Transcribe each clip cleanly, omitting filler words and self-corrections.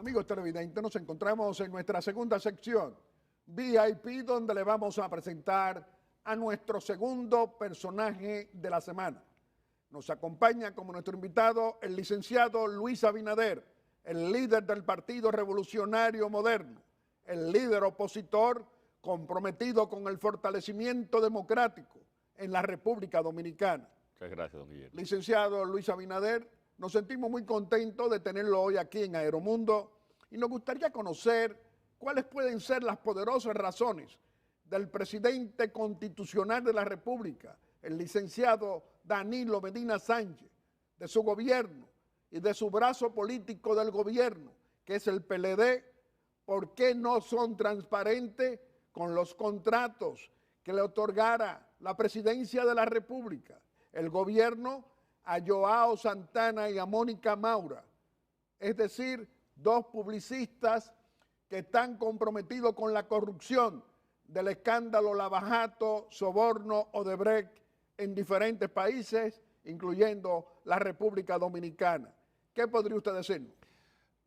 Amigos televidentes, nos encontramos en nuestra segunda sección, VIP, donde le vamos a presentar a nuestro segundo personaje de la semana. Nos acompaña como nuestro invitado el licenciado Luis Abinader, el líder del Partido Revolucionario Moderno, el líder opositor comprometido con el fortalecimiento democrático en la República Dominicana. Muchas gracias, don Guillermo. Licenciado Luis Abinader, nos sentimos muy contentos de tenerlo hoy aquí en Aeromundo y nos gustaría conocer cuáles pueden ser las poderosas razones del presidente constitucional de la República, el licenciado Danilo Medina Sánchez, de su gobierno y de su brazo político del gobierno, que es el PLD, por qué no son transparentes con los contratos que le otorgara la presidencia de la República, el gobierno a Joao Santana y a Mónica Maura, es decir, dos publicistas que están comprometidos con la corrupción del escándalo Lavajato, Soborno, Odebrecht en diferentes países, incluyendo la República Dominicana. ¿Qué podría usted decirnos?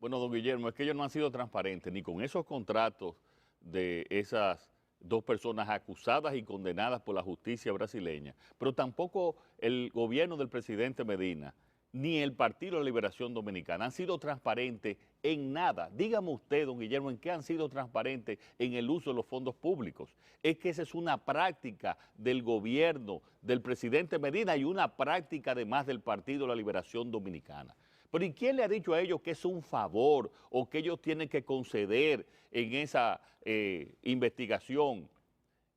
Bueno, don Guillermo, es que ellos no han sido transparentes ni con esos contratos de esas dos personas acusadas y condenadas por la justicia brasileña, pero tampoco el gobierno del presidente Medina ni el Partido de Liberación Dominicana han sido transparentes en nada. Dígame usted, don Guillermo, ¿en qué han sido transparentes en el uso de los fondos públicos? Es que esa es una práctica del gobierno del presidente Medina y una práctica además del Partido de la Liberación Dominicana. Pero ¿y quién le ha dicho a ellos que es un favor o que ellos tienen que conceder en esa investigación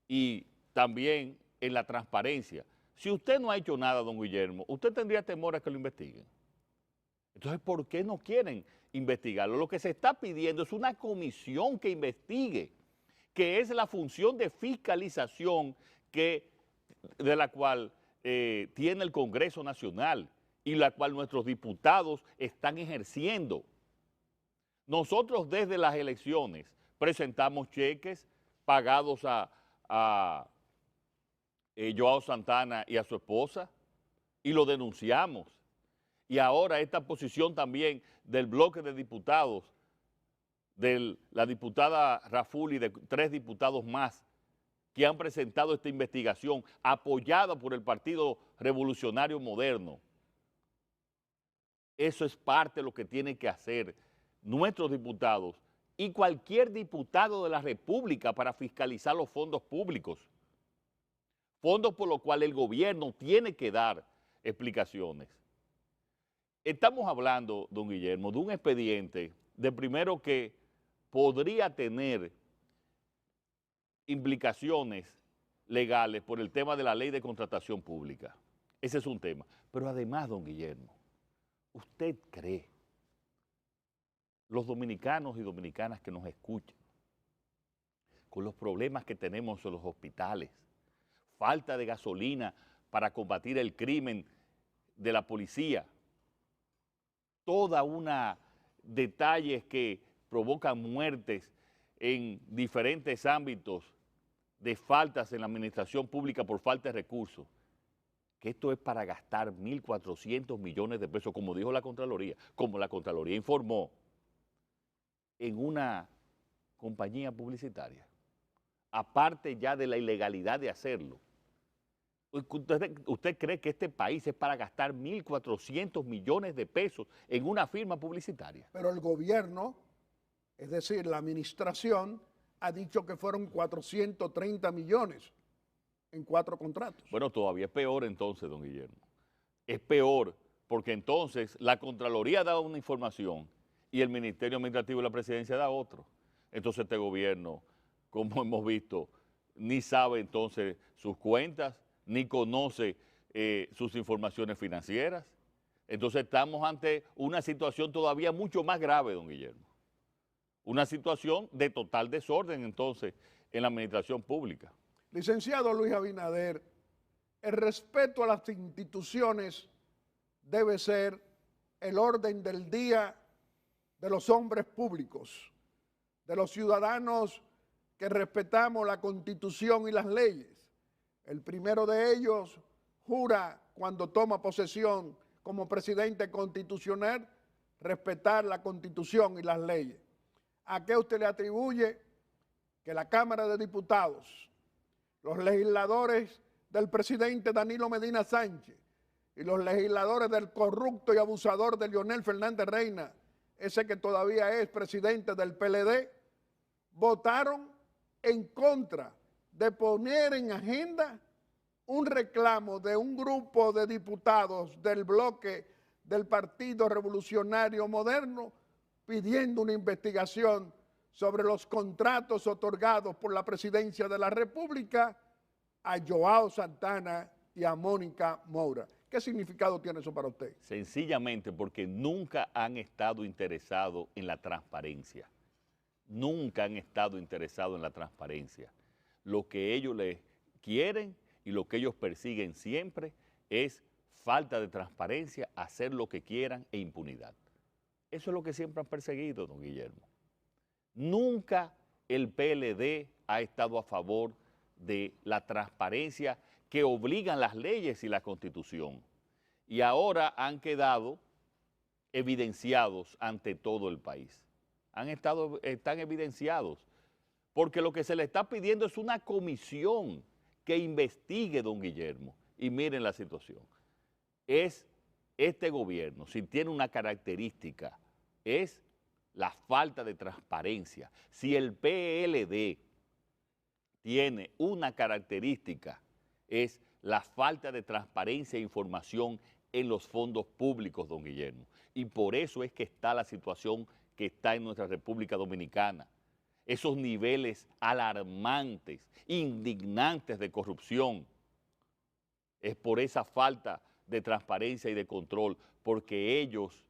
y también en la transparencia? Si usted no ha hecho nada, don Guillermo, usted tendría temor a que lo investiguen. Entonces, ¿por qué no quieren investigarlo? Lo que se está pidiendo es una comisión que investigue, que es la función de fiscalización de la cual tiene el Congreso Nacional y la cual nuestros diputados están ejerciendo. Nosotros desde las elecciones presentamos cheques pagados a Joao Santana y a su esposa y lo denunciamos. Y ahora esta posición también del bloque de diputados, de la diputada Raful y de 3 diputados más que han presentado esta investigación apoyada por el Partido Revolucionario Moderno. Eso es parte de lo que tienen que hacer nuestros diputados y cualquier diputado de la República para fiscalizar los fondos públicos. Fondos por los cuales el gobierno tiene que dar explicaciones. Estamos hablando, don Guillermo, de un expediente de primero que podría tener implicaciones legales por el tema de la ley de contratación pública. Ese es un tema. Pero además, don Guillermo, ¿usted cree, los dominicanos y dominicanas que nos escuchan, con los problemas que tenemos en los hospitales, falta de gasolina para combatir el crimen de la policía, toda una detalles que provocan muertes en diferentes ámbitos de faltas en la administración pública por falta de recursos, que esto es para gastar 1.400 millones de pesos, como dijo la Contraloría, como la Contraloría informó, en una compañía publicitaria, aparte ya de la ilegalidad de hacerlo. ¿Usted cree que este país es para gastar 1.400 millones de pesos en una firma publicitaria? Pero el gobierno, es decir, la administración, ha dicho que fueron 430 millones en 4 contratos. Bueno, todavía es peor entonces, don Guillermo. Es peor porque entonces la Contraloría da una información y el Ministerio Administrativo de la Presidencia da otro. Entonces este gobierno, como hemos visto, ni sabe entonces sus cuentas, ni conoce sus informaciones financieras. Entonces estamos ante una situación todavía mucho más grave, don Guillermo. Una situación de total desorden entonces en la administración pública. Licenciado Luis Abinader, el respeto a las instituciones debe ser el orden del día de los hombres públicos, de los ciudadanos que respetamos la Constitución y las leyes. El primero de ellos jura cuando toma posesión como presidente constitucional respetar la Constitución y las leyes. ¿A qué usted le atribuye que la Cámara de Diputados, los legisladores del presidente Danilo Medina Sánchez y los legisladores del corrupto y abusador de Leonel Fernández Reina, ese que todavía es presidente del PLD, votaron en contra de poner en agenda un reclamo de un grupo de diputados del bloque del Partido Revolucionario Moderno pidiendo una investigación sobre los contratos otorgados por la Presidencia de la República a Joao Santana y a Mónica Moura? ¿Qué significado tiene eso para usted? Sencillamente porque nunca han estado interesados en la transparencia. Nunca han estado interesados en la transparencia. Lo que ellos les quieren y lo que ellos persiguen siempre es falta de transparencia, hacer lo que quieran e impunidad. Eso es lo que siempre han perseguido, don Guillermo. Nunca el PLD ha estado a favor de la transparencia que obligan las leyes y la Constitución. Y ahora han quedado evidenciados ante todo el país. Están evidenciados, porque lo que se le está pidiendo es una comisión que investigue, don Guillermo. Y miren la situación. Este gobierno, si tiene una característica, es la falta de transparencia. Si el PLD tiene una característica, es la falta de transparencia e información en los fondos públicos, don Guillermo. Y por eso es que está la situación que está en nuestra República Dominicana. Esos niveles alarmantes, indignantes de corrupción. Es por esa falta de transparencia y de control, porque ellos,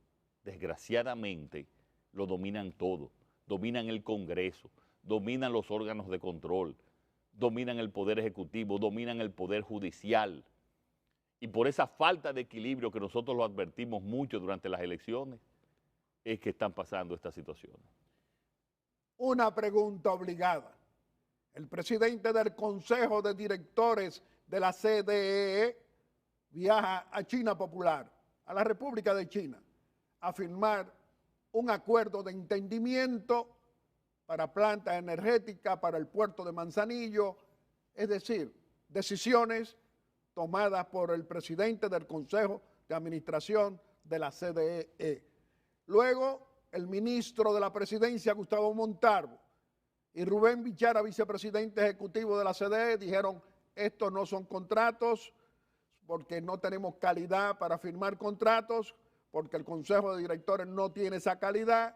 desgraciadamente, lo dominan todo. Dominan el Congreso, dominan los órganos de control, dominan el Poder Ejecutivo, dominan el Poder Judicial. Y por esa falta de equilibrio que nosotros lo advertimos mucho durante las elecciones, es que están pasando estas situaciones. Una pregunta obligada. El presidente del Consejo de Directores de la CDE viaja a China Popular, a la República de China, a firmar un acuerdo de entendimiento para plantas energéticas, para el puerto de Manzanillo, es decir, decisiones tomadas por el presidente del Consejo de Administración de la CDE. Luego, el ministro de la Presidencia, Gustavo Montalvo, y Rubén Bichara, vicepresidente ejecutivo de la CDE, dijeron, estos no son contratos porque no tenemos calidad para firmar contratos, porque el Consejo de Directores no tiene esa calidad.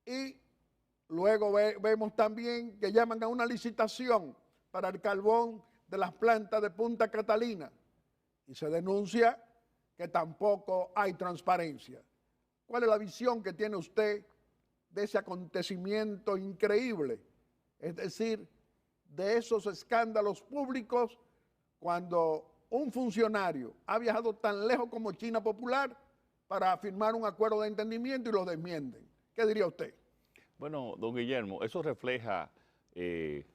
Y luego vemos también que llaman a una licitación para el carbón de las plantas de Punta Catalina y se denuncia que tampoco hay transparencia. ¿Cuál es la visión que tiene usted de ese acontecimiento increíble? Es decir, de esos escándalos públicos cuando un funcionario ha viajado tan lejos como China Popular para firmar un acuerdo de entendimiento y lo desmienten. ¿Qué diría usted? Bueno, don Guillermo, eso refleja en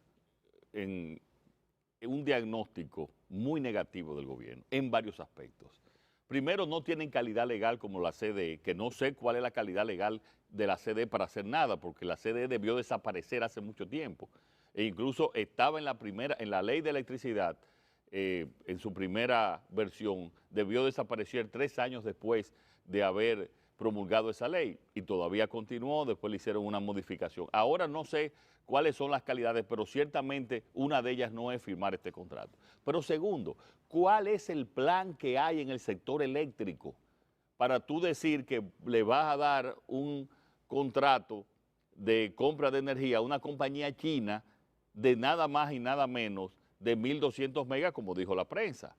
un diagnóstico muy negativo del gobierno en varios aspectos. Primero, no tienen calidad legal como la CDE, que no sé cuál es la calidad legal de la CDE para hacer nada, porque la CDE debió desaparecer hace mucho tiempo. E incluso estaba en la ley de electricidad, en su primera versión, debió desaparecer 3 años después de haber promulgado esa ley y todavía continuó, después le hicieron una modificación. Ahora no sé cuáles son las calidades, pero ciertamente una de ellas no es firmar este contrato. Pero segundo, ¿cuál es el plan que hay en el sector eléctrico para tú decir que le vas a dar un contrato de compra de energía a una compañía china de nada más y nada menos de 1.200 megas, como dijo la prensa?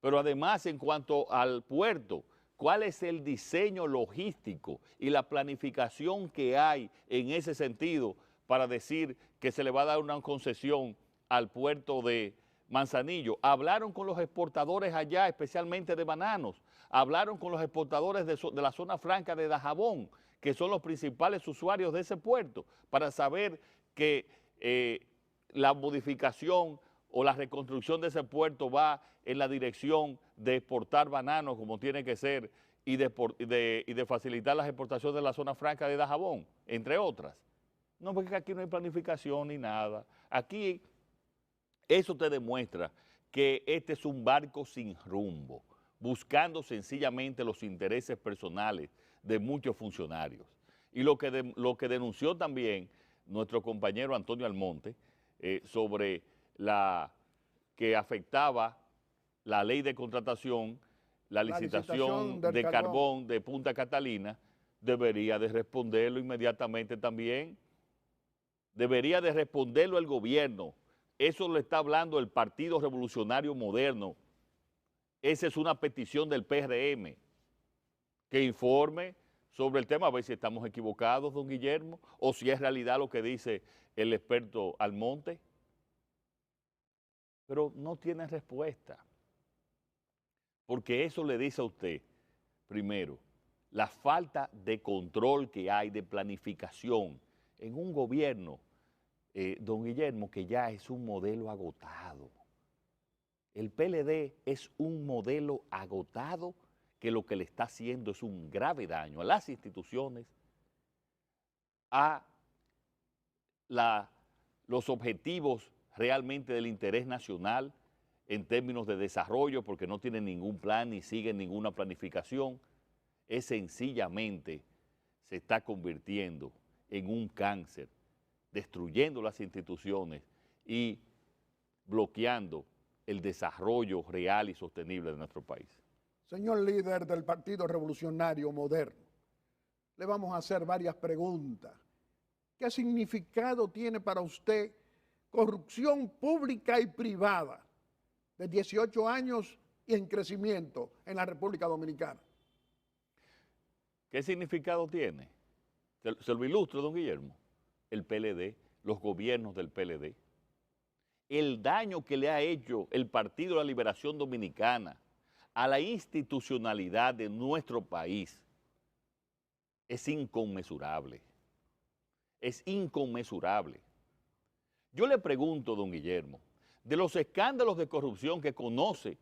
Pero además, en cuanto al puerto, ¿cuál es el diseño logístico y la planificación que hay en ese sentido para decir que se le va a dar una concesión al puerto de Manzanillo? Hablaron con los exportadores allá, especialmente de bananos, hablaron con los exportadores de la zona franca de Dajabón, que son los principales usuarios de ese puerto, para saber que la modificación o la reconstrucción de ese puerto va en la dirección de exportar bananos como tiene que ser y de facilitar las exportaciones de la zona franca de Dajabón, entre otras. No, porque aquí no hay planificación ni nada. Aquí eso te demuestra que este es un barco sin rumbo, buscando sencillamente los intereses personales de muchos funcionarios. Y lo que denunció también nuestro compañero Antonio Almonte sobre la que afectaba la ley de contratación, la licitación del de carbón. carbón de Punta Catalina, debería de responderlo inmediatamente también. Debería de responderlo el gobierno. Eso lo está hablando el Partido Revolucionario Moderno. Esa es una petición del PRM, que informe sobre el tema, a ver si estamos equivocados, don Guillermo, o si es realidad lo que dice el experto Almonte. Pero no tiene respuesta, porque eso le dice a usted, primero, la falta de control que hay, de planificación en un gobierno, don Guillermo, que ya es un modelo agotado. El PLD es un modelo agotado que lo que le está haciendo es un grave daño a las instituciones, a los objetivos realmente del interés nacional en términos de desarrollo, porque no tienen ningún plan ni siguen ninguna planificación. Es sencillamente se está convirtiendo en un cáncer, destruyendo las instituciones y bloqueando el desarrollo real y sostenible de nuestro país. Señor líder del Partido Revolucionario Moderno, le vamos a hacer varias preguntas. ¿Qué significado tiene para usted corrupción pública y privada de 18 años y en crecimiento en la República Dominicana? ¿Qué significado tiene? Se lo ilustro, don Guillermo. El PLD, los gobiernos del PLD. El daño que le ha hecho el Partido de la Liberación Dominicana a la institucionalidad de nuestro país es inconmensurable. Es inconmensurable. Yo le pregunto, don Guillermo, de los escándalos de corrupción que conoce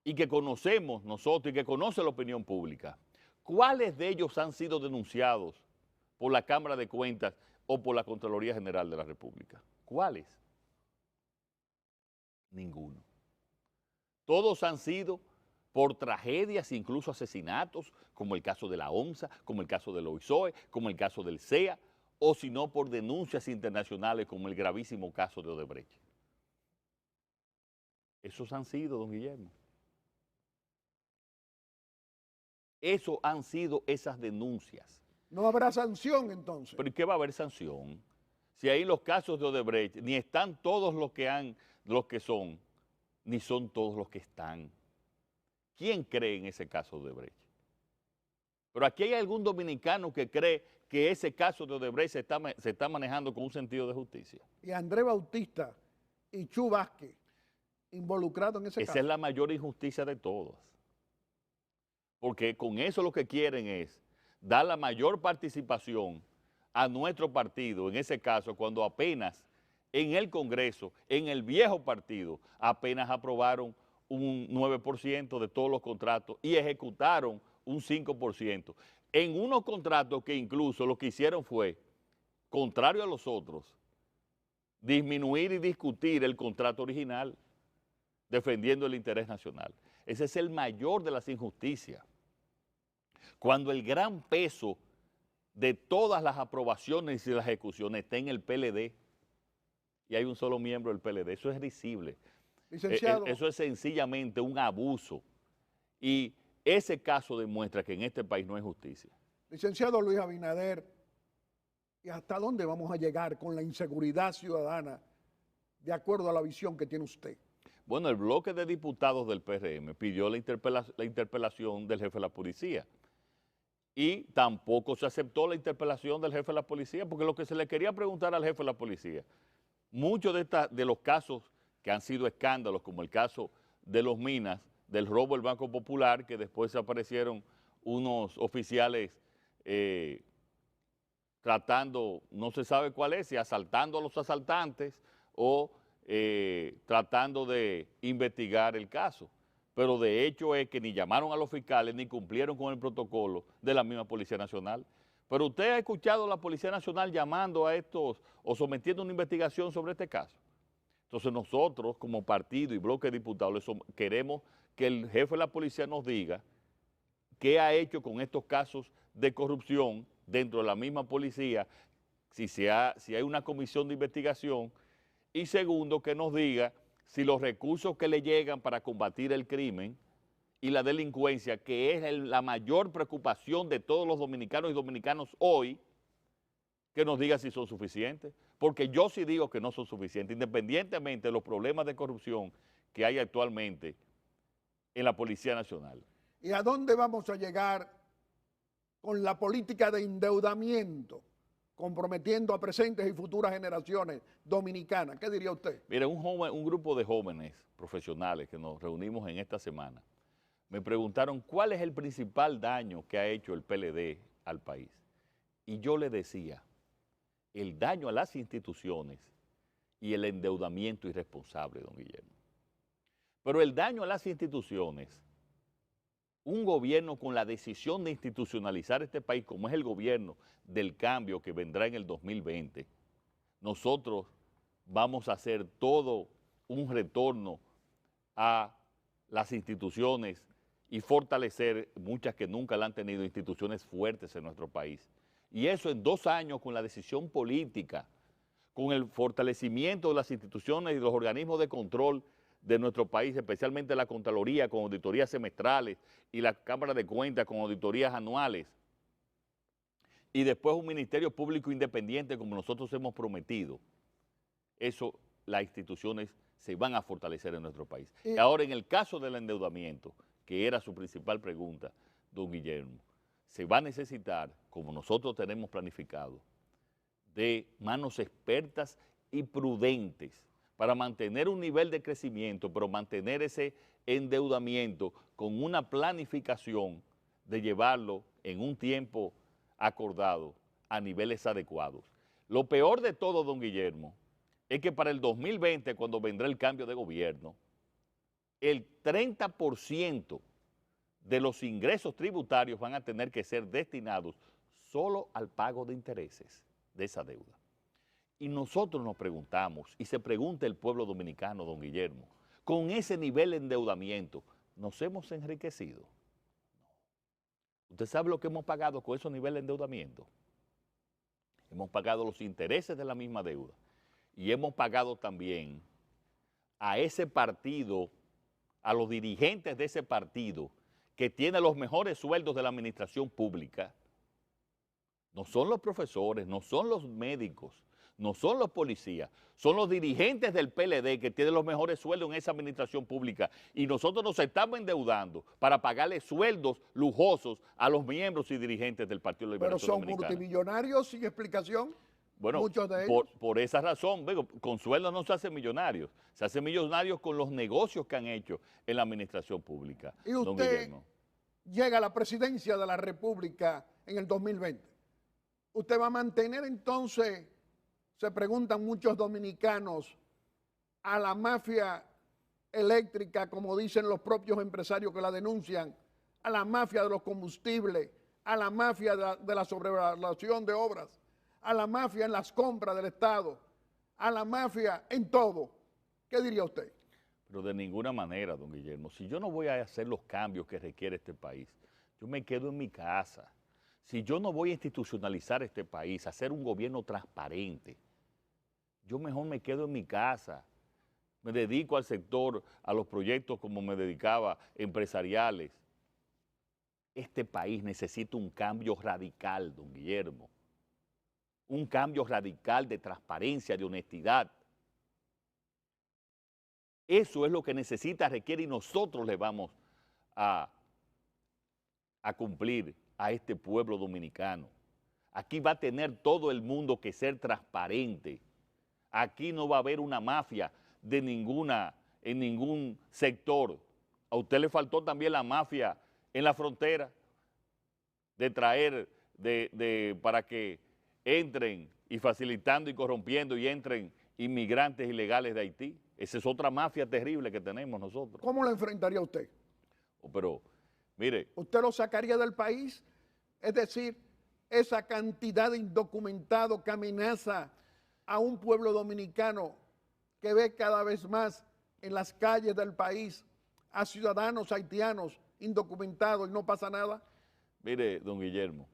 y que conocemos nosotros y que conoce la opinión pública, ¿cuáles de ellos han sido denunciados por la Cámara de Cuentas o por la Contraloría General de la República? ¿Cuáles? Ninguno. Todos han sido por tragedias, incluso asesinatos, como el caso de la ONSA, como el caso del OISOE, como el caso del CEA, o si no por denuncias internacionales como el gravísimo caso de Odebrecht. Esos han sido, don Guillermo. Eso han sido esas denuncias. ¿No habrá sanción entonces? ¿Pero y qué va a haber sanción? Si ahí los casos de Odebrecht ni están todos los que son, ni son todos los que están. ¿Quién cree en ese caso de Odebrecht? Pero aquí hay algún dominicano que cree que ese caso de Odebrecht se está manejando con un sentido de justicia. Y Andrés Bautista y Chu Vázquez involucrados en ese caso. Esa es la mayor injusticia de todas. Porque con eso lo que quieren es dar la mayor participación a nuestro partido, en ese caso, cuando apenas en el Congreso, en el viejo partido, apenas aprobaron un 9% de todos los contratos y ejecutaron un 5%. En unos contratos que incluso lo que hicieron fue, contrario a los otros, disminuir y discutir el contrato original, defendiendo el interés nacional. Ese es el mayor de las injusticias. Cuando el gran peso de todas las aprobaciones y las ejecuciones está en el PLD y hay un solo miembro del PLD, eso es risible. Licenciado, Eso es sencillamente un abuso y ese caso demuestra que en este país no hay justicia. licenciado Luis Abinader, ¿y hasta dónde vamos a llegar con la inseguridad ciudadana de acuerdo a la visión que tiene usted? Bueno, el bloque de diputados del PRM pidió la interpelación del jefe de la policía y tampoco se aceptó la interpelación del jefe de la policía porque lo que se le quería preguntar al jefe de la policía, muchos de los casos que han sido escándalos, como el caso de los Minas, del robo del Banco Popular, que después aparecieron unos oficiales tratando, no se sabe cuál es, si asaltando a los asaltantes o tratando de investigar el caso. pero de hecho es que ni llamaron a los fiscales ni cumplieron con el protocolo de la misma Policía Nacional. Pero usted ha escuchado a la Policía Nacional llamando a estos o sometiendo una investigación sobre este caso. Entonces nosotros como partido y bloque de diputados queremos que el jefe de la policía nos diga qué ha hecho con estos casos de corrupción dentro de la misma policía, si hay una comisión de investigación, y segundo, que nos diga si los recursos que le llegan para combatir el crimen y la delincuencia, que es la mayor preocupación de todos los dominicanos y dominicanas hoy, que nos diga si son suficientes, porque yo sí digo que no son suficientes, independientemente de los problemas de corrupción que hay actualmente en la Policía Nacional. ¿Y a dónde vamos a llegar con la política de endeudamiento, comprometiendo a presentes y futuras generaciones dominicanas? ¿Qué diría usted? Mira, un grupo de jóvenes profesionales que nos reunimos en esta semana me preguntaron cuál es el principal daño que ha hecho el PLD al país. Y yo le decía, el daño a las instituciones y el endeudamiento irresponsable, don Guillermo. Pero el daño a las instituciones, un gobierno con la decisión de institucionalizar este país, como es el gobierno del cambio que vendrá en el 2020, nosotros vamos a hacer todo un retorno a las instituciones y fortalecer muchas que nunca la han tenido, instituciones fuertes en nuestro país. Y eso en 2 años con la decisión política, con el fortalecimiento de las instituciones y de los organismos de control de nuestro país, especialmente la Contraloría con auditorías semestrales y la Cámara de Cuentas con auditorías anuales. Y después un Ministerio Público independiente como nosotros hemos prometido. Eso, las instituciones se van a fortalecer en nuestro país. Y ahora, en el caso del endeudamiento, que era su principal pregunta, don Guillermo, se va a necesitar, como nosotros tenemos planificado, de manos expertas y prudentes para mantener un nivel de crecimiento, pero mantener ese endeudamiento con una planificación de llevarlo en un tiempo acordado a niveles adecuados. Lo peor de todo, don Guillermo, es que para el 2020, cuando vendrá el cambio de gobierno, el 30% de los ingresos tributarios van a tener que ser destinados solo al pago de intereses de esa deuda. Y nosotros nos preguntamos, y se pregunta el pueblo dominicano, don Guillermo, con ese nivel de endeudamiento, ¿nos hemos enriquecido? No. ¿Usted sabe lo que hemos pagado con esos niveles de endeudamiento? Hemos pagado los intereses de la misma deuda y hemos pagado también a ese partido, a los dirigentes de ese partido que tiene los mejores sueldos de la administración pública. No son los profesores, no son los médicos, no son los policías, son los dirigentes del PLD que tienen los mejores sueldos en esa administración pública y nosotros nos estamos endeudando para pagarle sueldos lujosos a los miembros y dirigentes del Partido Liberación Dominicano. Pero son multimillonarios sin explicación. Bueno, muchos de ellos. Por esa razón, con sueldos no se hacen millonarios, se hacen millonarios con los negocios que han hecho en la administración pública. Y usted llega a la presidencia de la República en el 2020. ¿Usted va a mantener entonces, se preguntan muchos dominicanos, a la mafia eléctrica, como dicen los propios empresarios que la denuncian, a la mafia de los combustibles, a la mafia de la sobrevaloración de obras, a la mafia en las compras del Estado, a la mafia en todo? ¿Qué diría usted? Pero de ninguna manera, don Guillermo. Si yo no voy a hacer los cambios que requiere este país, yo me quedo en mi casa. Si yo no voy a institucionalizar este país, hacer un gobierno transparente, yo mejor me quedo en mi casa. Me dedico al sector, a los proyectos como me dedicaba, empresariales. Este país necesita un cambio radical, don Guillermo. Un cambio radical de transparencia, de honestidad. Eso es lo que necesita, requiere y nosotros le vamos a cumplir a este pueblo dominicano. Aquí va a tener todo el mundo que ser transparente. Aquí no va a haber una mafia en ningún sector. A usted le faltó también la mafia en la frontera de traer, para que entren y facilitando y corrompiendo y entren inmigrantes ilegales de Haití. Esa es otra mafia terrible que tenemos nosotros. ¿Cómo la enfrentaría usted? Pero, mire, ¿Usted lo sacaría del país? Es decir, esa cantidad de indocumentados que amenaza a un pueblo dominicano que ve cada vez más en las calles del país a ciudadanos haitianos indocumentados y no pasa nada. mire, don Guillermo,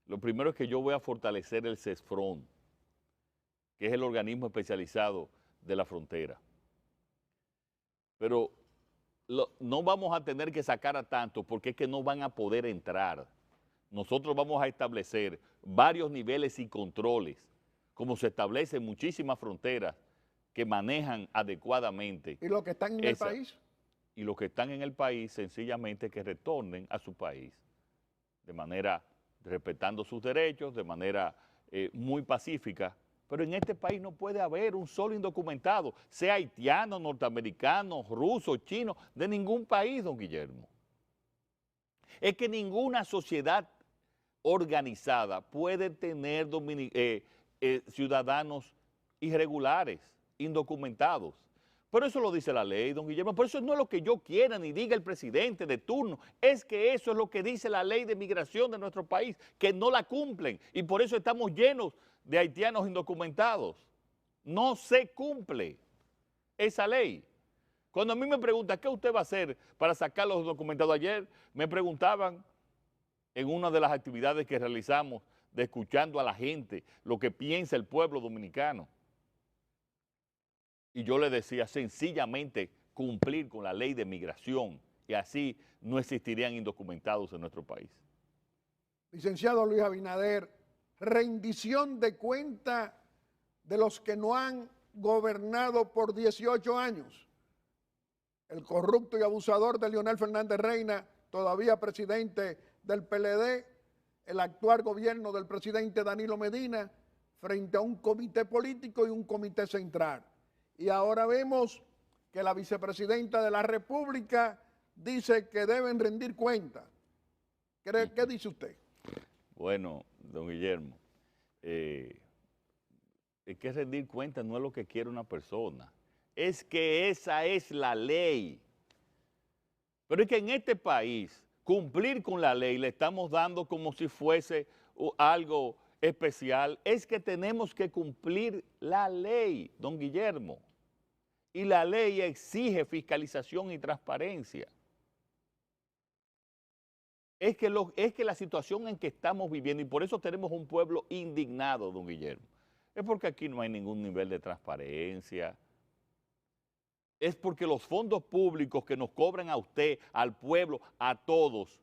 lo primero es que yo voy a fortalecer el CESFRON, que es el organismo especializado de la frontera. Pero no vamos a tener que sacar a tanto porque es que no van a poder entrar. Nosotros vamos a establecer varios niveles y controles, como se establecen muchísimas fronteras que manejan adecuadamente. ¿Y los que están en el país? Y los que están en el país, sencillamente que retornen a su país, de manera, respetando sus derechos, de manera muy pacífica. Pero en este país no puede haber un solo indocumentado, sea haitiano, norteamericano, ruso, chino, de ningún país, don Guillermo. Es que ninguna sociedad organizada puede tener ciudadanos irregulares, indocumentados. Pero eso lo dice la ley, don Guillermo. Por eso no es lo que yo quiera ni diga el presidente de turno. Es que eso es lo que dice la ley de migración de nuestro país, que no la cumplen. Y por eso estamos llenos de haitianos indocumentados. No se cumple esa ley. Cuando a mí me preguntan, ¿qué usted va a hacer para sacar los documentados? Ayer me preguntaban en una de las actividades que realizamos, de escuchando a la gente, lo que piensa el pueblo dominicano. Y yo le decía, sencillamente cumplir con la ley de migración y así no existirían indocumentados en nuestro país. Licenciado Luis Abinader, rendición de cuenta de los que no han gobernado por 18 años. El corrupto y abusador de Leonel Fernández Reina, todavía presidente del PLD, el actual gobierno del presidente Danilo Medina, frente a un comité político y un comité central. Y ahora vemos que la vicepresidenta de la República dice que deben rendir cuenta. ¿Qué dice usted? Bueno, don Guillermo, es que rendir cuenta no es lo que quiere una persona, es que esa es la ley. Pero es que en este país, cumplir con la ley le estamos dando como si fuese algo especial, es que tenemos que cumplir la ley, don Guillermo. Y la ley exige fiscalización y transparencia. Es que la situación en que estamos viviendo, y por eso tenemos un pueblo indignado, don Guillermo, es porque aquí no hay ningún nivel de transparencia. Es porque los fondos públicos que nos cobran a usted, al pueblo, a todos,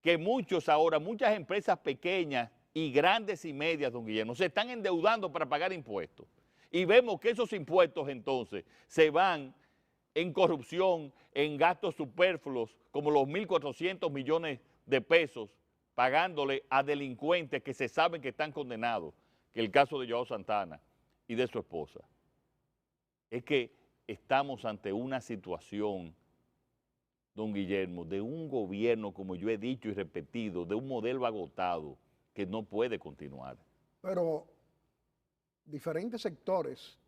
que muchas empresas pequeñas y grandes y medias, don Guillermo, se están endeudando para pagar impuestos. Y vemos que esos impuestos entonces se van en corrupción, en gastos superfluos, como los 1.400 millones de pesos, pagándole a delincuentes que se saben que están condenados, que es el caso de Joao Santana y de su esposa. Es que estamos ante una situación, don Guillermo, de un gobierno, como yo he dicho y repetido, de un modelo agotado que no puede continuar. Pero diferentes sectores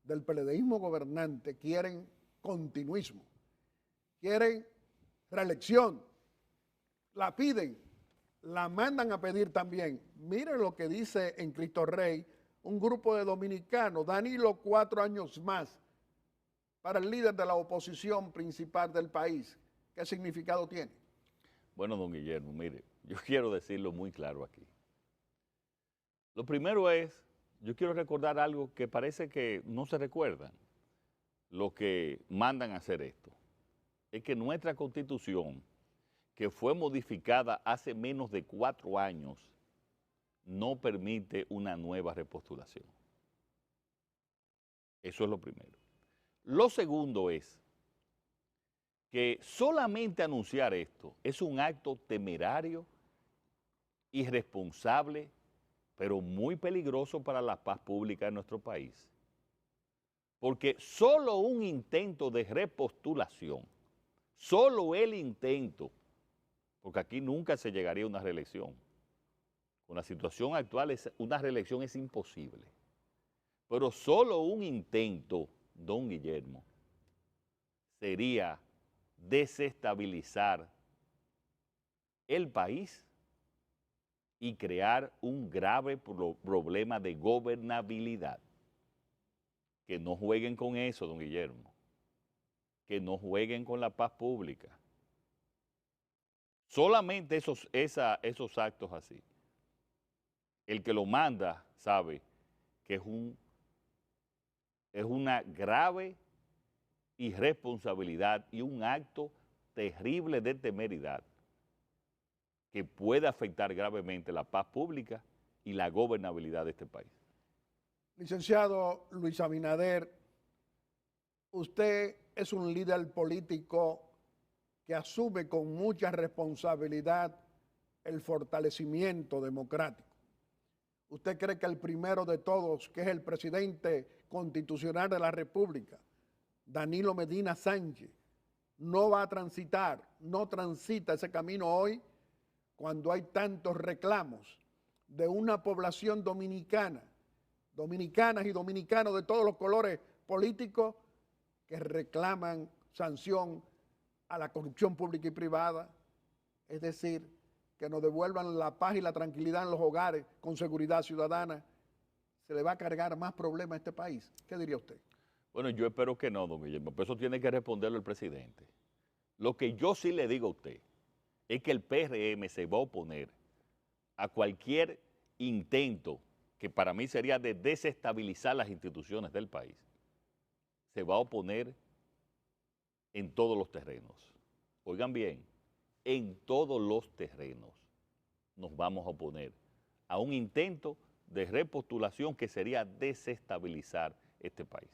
del PLDismo gobernante quieren continuismo, quieren reelección, la piden, la mandan a pedir también. Miren lo que dice en Cristo Rey un grupo de dominicanos, Danilo 4 años más, para el líder de la oposición principal del país. ¿Qué significado tiene? Bueno, don Guillermo, mire, yo quiero decirlo muy claro aquí. Lo primero es, yo quiero recordar algo que parece que no se recuerdan, los que mandan a hacer esto. Es que nuestra Constitución, que fue modificada hace menos de 4 años, no permite una nueva repostulación. Eso es lo primero. Lo segundo es que solamente anunciar esto es un acto temerario, irresponsable, pero muy peligroso para la paz pública de nuestro país. Porque solo un intento de repostulación, solo el intento, porque aquí nunca se llegaría a una reelección. Con la situación actual, una reelección es imposible. Pero solo un intento, don Guillermo, sería desestabilizar el país y crear un grave problema de gobernabilidad. Que no jueguen con eso, don Guillermo. Que no jueguen con la paz pública. Solamente esos actos así. El que lo manda sabe que es una grave irresponsabilidad y un acto terrible de temeridad que puede afectar gravemente la paz pública y la gobernabilidad de este país. Licenciado Luis Abinader, usted es un líder político que asume con mucha responsabilidad el fortalecimiento democrático. ¿Usted cree que el primero de todos, que es el presidente constitucional de la República, Danilo Medina Sánchez, no va a transitar, no transita ese camino hoy cuando hay tantos reclamos de una población dominicana, dominicanas y dominicanos de todos los colores políticos que reclaman sanción a la corrupción pública y privada? Es decir, que nos devuelvan la paz y la tranquilidad en los hogares con seguridad ciudadana. ¿Se le va a cargar más problemas a este país? ¿Qué diría usted? Bueno, yo espero que no, don Guillermo, pero eso tiene que responderlo el presidente. Lo que yo sí le digo a usted es que el PRM se va a oponer a cualquier intento que para mí sería de desestabilizar las instituciones del país. Se va a oponer en todos los terrenos. Oigan bien, en todos los terrenos nos vamos a oponer a un intento de repostulación que sería desestabilizar este país.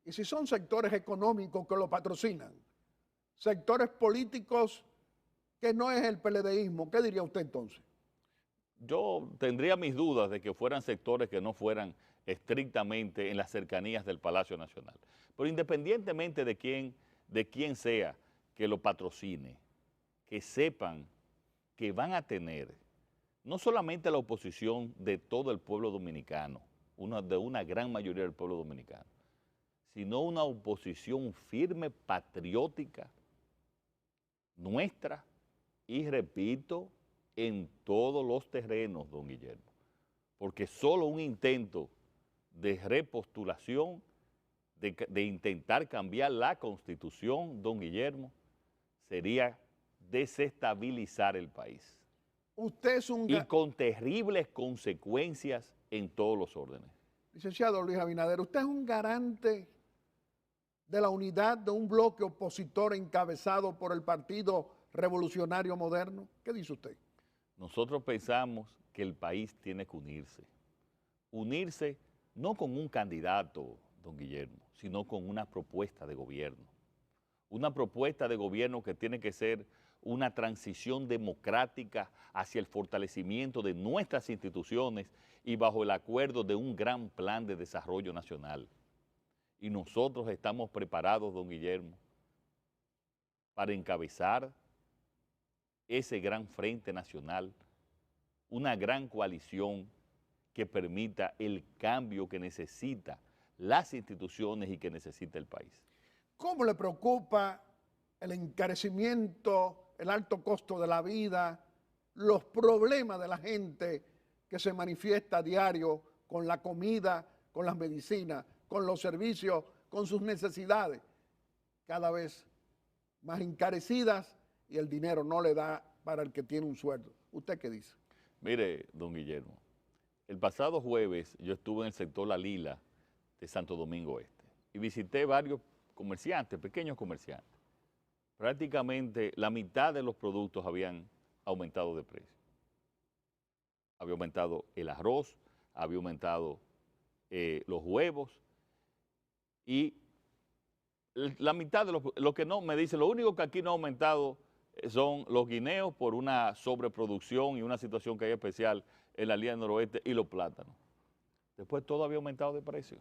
Y si son sectores económicos que lo patrocinan, sectores políticos que no es el PLDismo, ¿qué diría usted entonces? Yo tendría mis dudas de que fueran sectores que no fueran estrictamente en las cercanías del Palacio Nacional. Pero independientemente de quién sea que lo patrocine, que sepan que van a tener no solamente la oposición de todo el pueblo dominicano, de una gran mayoría del pueblo dominicano, sino una oposición firme, patriótica, nuestra, y repito, en todos los terrenos, don Guillermo, porque solo un intento de repostulación, de intentar cambiar la Constitución, don Guillermo, sería desestabilizar el país. Usted es un... Y con terribles consecuencias en todos los órdenes. Licenciado Luis Abinader, usted es un garante de la unidad de un bloque opositor encabezado por el Partido Revolucionario Moderno. ¿Qué dice usted? Nosotros pensamos que el país tiene que unirse. Unirse no con un candidato, don Guillermo, sino con una propuesta de gobierno. Una propuesta de gobierno que tiene que ser una transición democrática hacia el fortalecimiento de nuestras instituciones y bajo el acuerdo de un gran plan de desarrollo nacional. Y nosotros estamos preparados, don Guillermo, para encabezar ese gran frente nacional, una gran coalición que permita el cambio que necesita las instituciones y que necesita el país. ¿Cómo le preocupa el encarecimiento, el alto costo de la vida, los problemas de la gente que se manifiesta a diario con la comida, con las medicinas, con los servicios, con sus necesidades, cada vez más encarecidas y el dinero no le da para el que tiene un sueldo? ¿Usted qué dice? Mire, don Guillermo, el pasado jueves yo estuve en el sector La Lila de Santo Domingo Este y visité varios comerciantes, pequeños comerciantes. Prácticamente la mitad de los productos habían aumentado de precio. Había aumentado el arroz, había aumentado los huevos y la mitad de lo que no, me dice, lo único que aquí no ha aumentado son los guineos por una sobreproducción y una situación que hay especial en la línea noroeste y los plátanos. Después todo había aumentado de precio.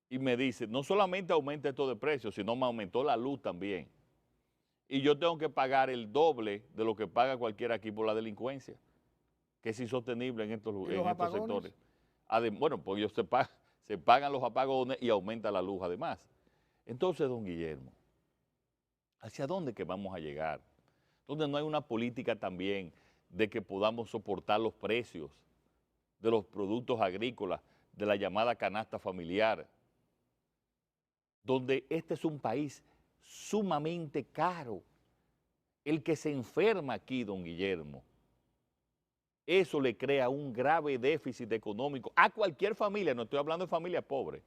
Y me dice, no solamente aumenta esto de precio, sino me aumentó la luz también. Y yo tengo que pagar el doble de lo que paga cualquiera aquí por la delincuencia, que es insostenible en estos sectores. Bueno, pues ellos se pagan los apagones y aumenta la luz además. Entonces, don Guillermo, ¿Hacia dónde que vamos a llegar? Donde no hay una política también de que podamos soportar los precios de los productos agrícolas, de la llamada canasta familiar, donde este es un país sumamente caro. El que se enferma aquí, don Guillermo, eso le crea un grave déficit económico a cualquier familia, no estoy hablando de familias pobres.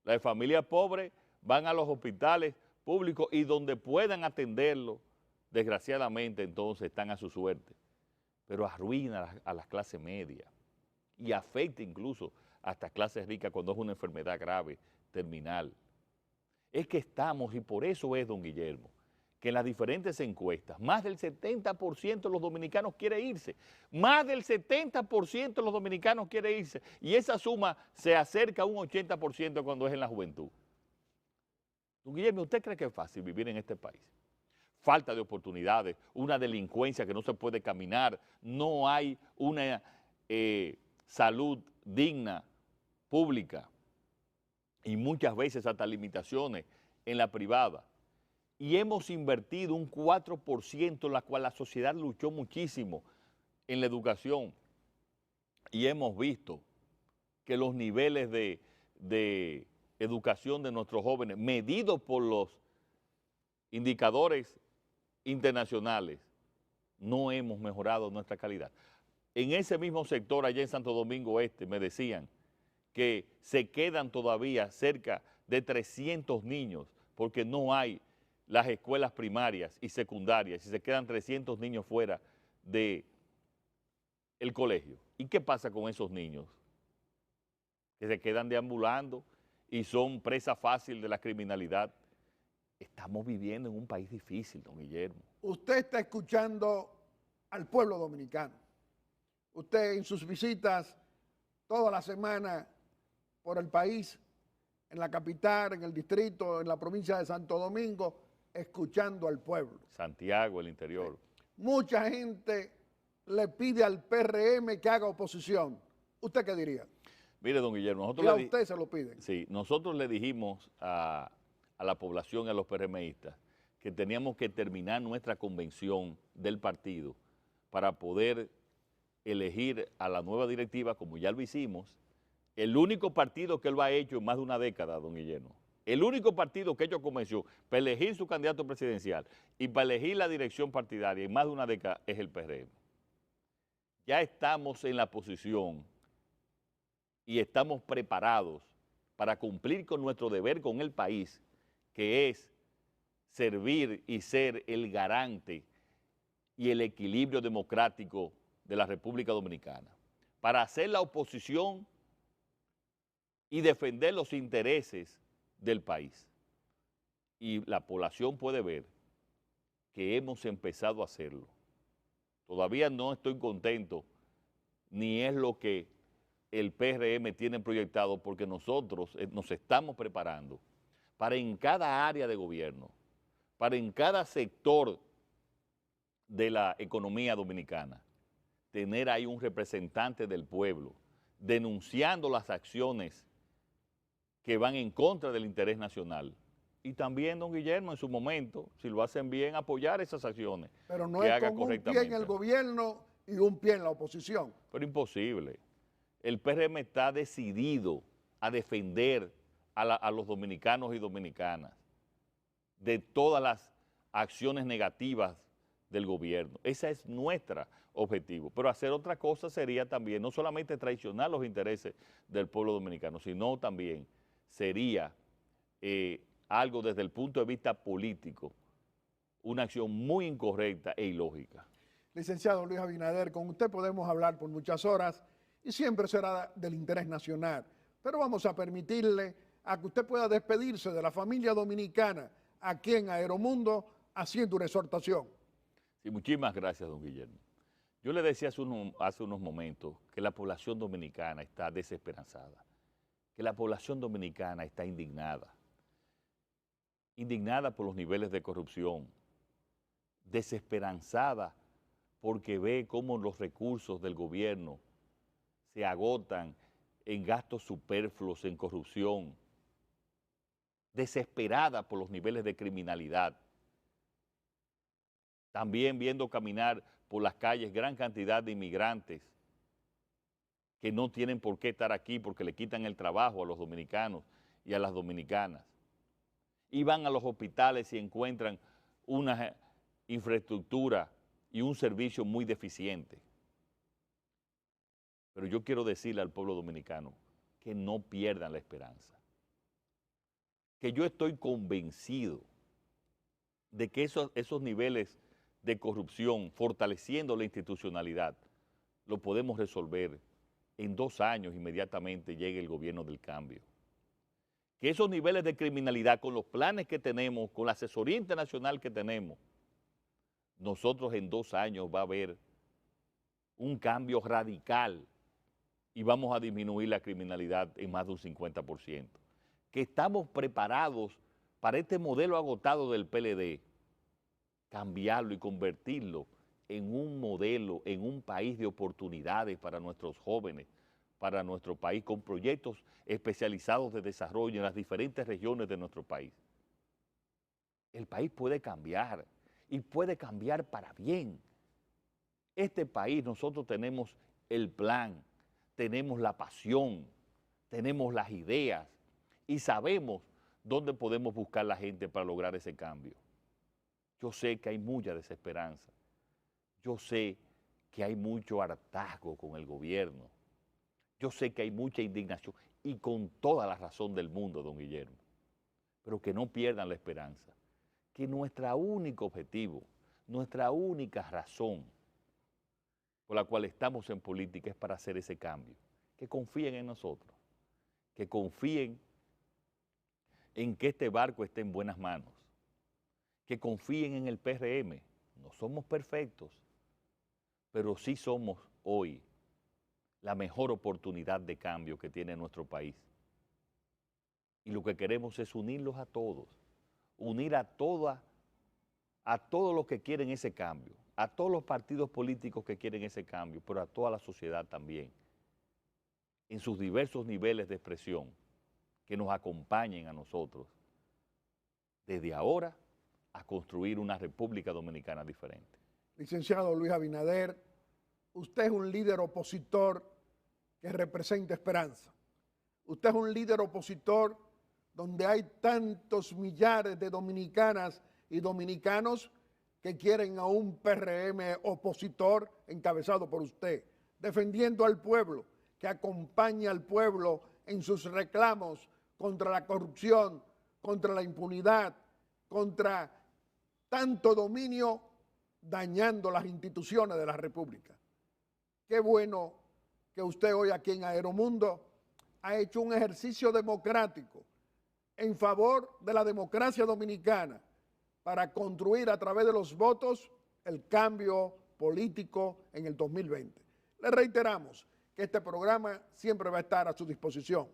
Las familias pobres van a los hospitales públicos y donde puedan atenderlo, desgraciadamente entonces están a su suerte, pero arruina a las clases medias y afecta incluso hasta clases ricas cuando es una enfermedad grave, terminal. Es que estamos, y por eso es, don Guillermo, que en las diferentes encuestas, más del 70% de los dominicanos quiere irse, más del 70% de los dominicanos quiere irse, y esa suma se acerca a un 80% cuando es en la juventud. Don Guillermo, ¿usted cree que es fácil vivir en este país? Falta de oportunidades, una delincuencia que no se puede caminar, no hay una salud digna, pública, y muchas veces hasta limitaciones en la privada. Y hemos invertido un 4%, en la cual la sociedad luchó muchísimo en la educación. Y hemos visto que los niveles de educación de nuestros jóvenes, medidos por los indicadores internacionales, no hemos mejorado nuestra calidad. En ese mismo sector, allá en Santo Domingo Este, me decían que se quedan todavía cerca de 300 niños porque no hay las escuelas primarias y secundarias y se quedan 300 niños fuera del colegio. ¿Y qué pasa con esos niños? Que se quedan deambulando y son presa fácil de la criminalidad. Estamos viviendo en un país difícil, don Guillermo. Usted está escuchando al pueblo dominicano. Usted en sus visitas toda la semana por el país, en la capital, en el distrito, en la provincia de Santo Domingo, escuchando al pueblo. Santiago, el interior. Mucha gente le pide al PRM que haga oposición. ¿Usted qué diría? Mire, don Guillermo, nosotros Y a usted se lo piden. Sí, nosotros le dijimos a la población y a los PRMistas que teníamos que terminar nuestra convención del partido para poder elegir a la nueva directiva, como ya lo hicimos. El único partido que él lo ha hecho en más de una década, don Guillermo, el único partido que ha hecho convención para elegir su candidato presidencial y para elegir la dirección partidaria en más de una década es el PRM. Ya estamos en la posición y estamos preparados para cumplir con nuestro deber con el país, que es servir y ser el garante y el equilibrio democrático de la República Dominicana, para hacer la oposición y defender los intereses del país. Y la población puede ver que hemos empezado a hacerlo. Todavía no estoy contento, ni es lo que el PRM tiene proyectado, porque nosotros nos estamos preparando para en cada área de gobierno, para en cada sector de la economía dominicana, tener ahí un representante del pueblo, denunciando las acciones que van en contra del interés nacional. Y también, don Guillermo, en su momento, si lo hacen bien, apoyar esas acciones. Pero no es con un pie en el gobierno y un pie en la oposición. Pero imposible. El PRM está decidido a defender a los dominicanos y dominicanas de todas las acciones negativas del gobierno. Ese es nuestro objetivo. Pero hacer otra cosa sería también, no solamente traicionar los intereses del pueblo dominicano, sino también sería algo desde el punto de vista político, una acción muy incorrecta e ilógica. Licenciado Luis Abinader, con usted podemos hablar por muchas horas y siempre será del interés nacional, pero vamos a permitirle a que usted pueda despedirse de la familia dominicana aquí en Aeromundo haciendo una exhortación. Sí, muchísimas gracias, don Guillermo. Yo le decía hace unos momentos que la población dominicana está desesperanzada, que la población dominicana está indignada por los niveles de corrupción, desesperanzada porque ve cómo los recursos del gobierno se agotan en gastos superfluos, en corrupción, desesperada por los niveles de criminalidad. También viendo caminar por las calles gran cantidad de inmigrantes que no tienen por qué estar aquí porque le quitan el trabajo a los dominicanos y a las dominicanas. Y van a los hospitales y encuentran una infraestructura y un servicio muy deficiente. Pero yo quiero decirle al pueblo dominicano que no pierdan la esperanza. Que yo estoy convencido de que esos niveles de corrupción, fortaleciendo la institucionalidad, lo podemos resolver en 2 años. Inmediatamente llegue el gobierno del cambio. Que esos niveles de criminalidad, con los planes que tenemos, con la asesoría internacional que tenemos, nosotros en 2 años va a haber un cambio radical y vamos a disminuir la criminalidad en más de un 50%. Que estamos preparados para este modelo agotado del PLD, cambiarlo y convertirlo en un modelo, en un país de oportunidades para nuestros jóvenes, para nuestro país, con proyectos especializados de desarrollo en las diferentes regiones de nuestro país. El país puede cambiar y puede cambiar para bien. Este país, nosotros tenemos el plan, tenemos la pasión, tenemos las ideas y sabemos dónde podemos buscar la gente para lograr ese cambio. Yo sé que hay mucha desesperanza, yo sé que hay mucho hartazgo con el gobierno, yo sé que hay mucha indignación y con toda la razón del mundo, don Guillermo, pero que no pierdan la esperanza, que nuestro único objetivo, nuestra única razón por la cual estamos en política es para hacer ese cambio, que confíen en nosotros, que confíen en que este barco esté en buenas manos, que confíen en el PRM. No somos perfectos, pero sí somos hoy la mejor oportunidad de cambio que tiene nuestro país. Y lo que queremos es unirlos a todos, unir a todos los que quieren ese cambio, a todos los partidos políticos que quieren ese cambio, pero a toda la sociedad también, en sus diversos niveles de expresión, que nos acompañen a nosotros, desde ahora, a construir una República Dominicana diferente. Licenciado Luis Abinader, usted es un líder opositor que representa esperanza. Usted es un líder opositor donde hay tantos millares de dominicanas y dominicanos que quieren a un PRM opositor encabezado por usted, defendiendo al pueblo, que acompaña al pueblo en sus reclamos contra la corrupción, contra la impunidad, contra tanto dominio dañando las instituciones de la República. Qué bueno que usted hoy aquí en Aeromundo ha hecho un ejercicio democrático en favor de la democracia dominicana para construir a través de los votos el cambio político en el 2020. Le reiteramos que este programa siempre va a estar a su disposición.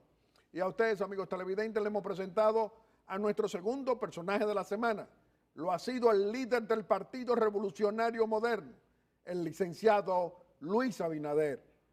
Y a ustedes, amigos televidentes, le hemos presentado a nuestro segundo personaje de la semana. Lo ha sido el líder del Partido Revolucionario Moderno, el licenciado Luis Abinader.